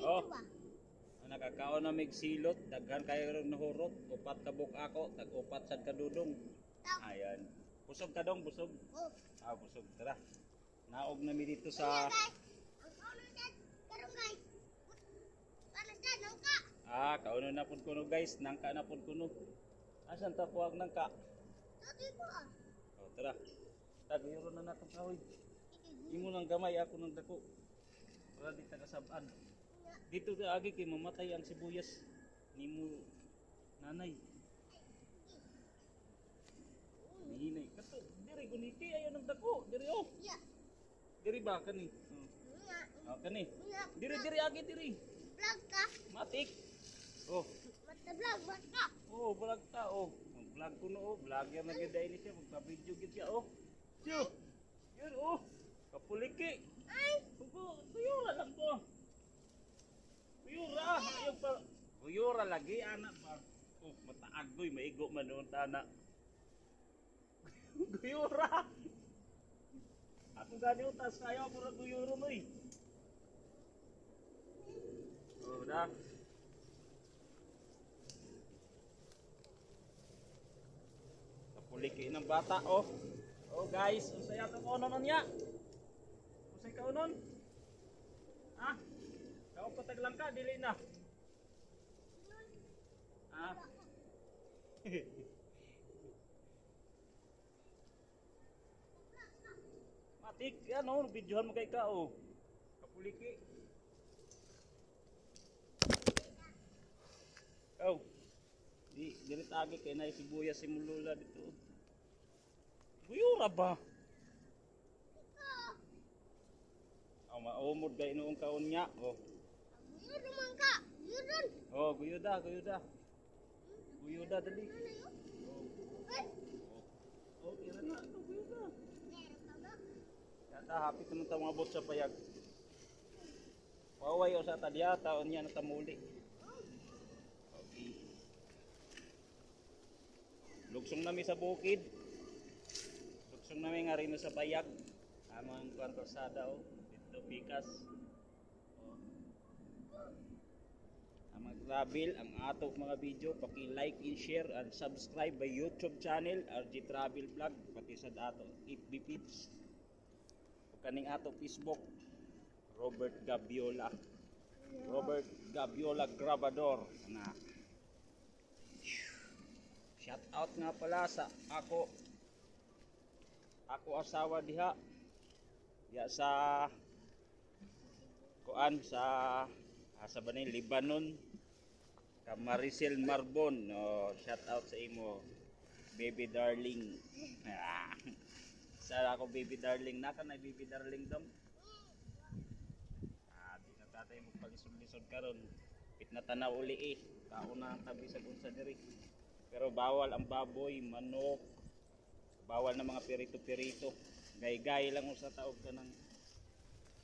Oh, nakakaon na mig silot, daghan kayo ron nahurot, upat ka buk ako, tag-upat sad ka dudong. Ayan. Busog ka dong, busog. Busog. Tara. Naog na mi dito sa kauno na pud kuno guys, nangka na pud kuno. Asan ta kuwag nangka? Tara. Tagiro na natong kahoy. Imo nang gamay, ako nang dako. Para di ta kasab-an. Dito ka agi kay mamatay ang sibuyas nimo nanay. Hinay kato, diri guniti ayo nang dako, diri oh. Diri ba kani? Kani. Diri agi diri. Vlog ka? Matik. Oh. Mata vlog ka? Oh, vlog ta oh. Vlog kuno oh, vlogger na gyud ini siya, magpa-video gyud siya oh. Siyo. Yun oh. Kapuliki. Ay, Tuyura lang to. Tuyura, ayog pa. Tuyura lagi anak ba. Oh, mataagoy maigo man noon tana. Tuyura. Ako gani utas kayo pura tuyuro mo eh. Oh, dah. Kapuliki ng bata oh. Oh guys, unsay atong unon niya? Unsay ka unon? Ha? Kao patag lang ka dili na. Ha? Matik ano, videohan mo kay ka oh. Kapuliki. Oh. Dili tagi kay na sibuyas si mulula dito. Buyura ba? Maumod kay noong kaon niya. Oh. yun naman ka. Yun. Oh, guyuda. Guyuda dali. Oh, kira na ito guyuda. Kata hapit naman ta mga bot sa payag. Paway o sa tadya taon niya natamuli. Okay. Lugsong nami sa bukid. Lugsong nami nga rin sa payag. Amang kwartasada o. Dito pikas. O. Ang mga travel, ang ato mga video, paki-like and share and subscribe by YouTube channel RG Travel Vlog, pati sa ato FB Pips. O kaning ato Facebook, Robert Gabiola Grabador na. Shout out nga pala sa ako asawa diha sa kuan sa banin Lebanon ka Maricel Marbon. Shout out sa imo baby darling. Sa ako baby darling, naka na baby darling dom. Di na tatay mo palisod-lisod karon. Pit na tanaw uli kauna ang tabi sa bunsa diri. Pero bawal ang baboy, manok, bawal na mga pirito-pirito. Gay-gay lang sa taog ka ng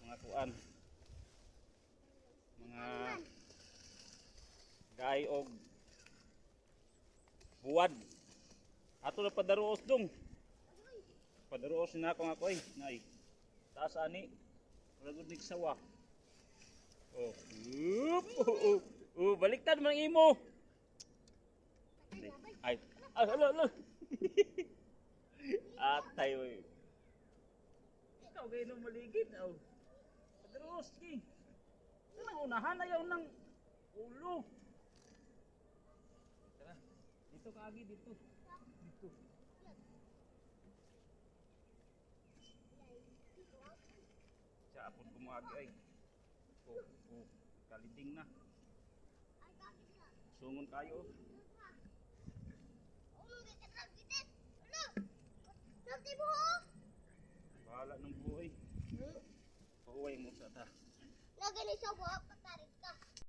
mga kuan. Mga gay og buwad. Ato na padaruos dong. Padaruos na ako nga nay. Taas ani. Wala gud nig sawa. Baliktad man imo. Ay, alo. Atay oy. Ikaw gay no maligid aw. Padaruos ki. Nang unahan ayaw ng ulo. Tara. Dito ka agi dito. Siapon ko mo agi ay. Kaliding na. Sungon kayo. Bahala ng buhay. Pauwi mo sa ta. Lagi ni sa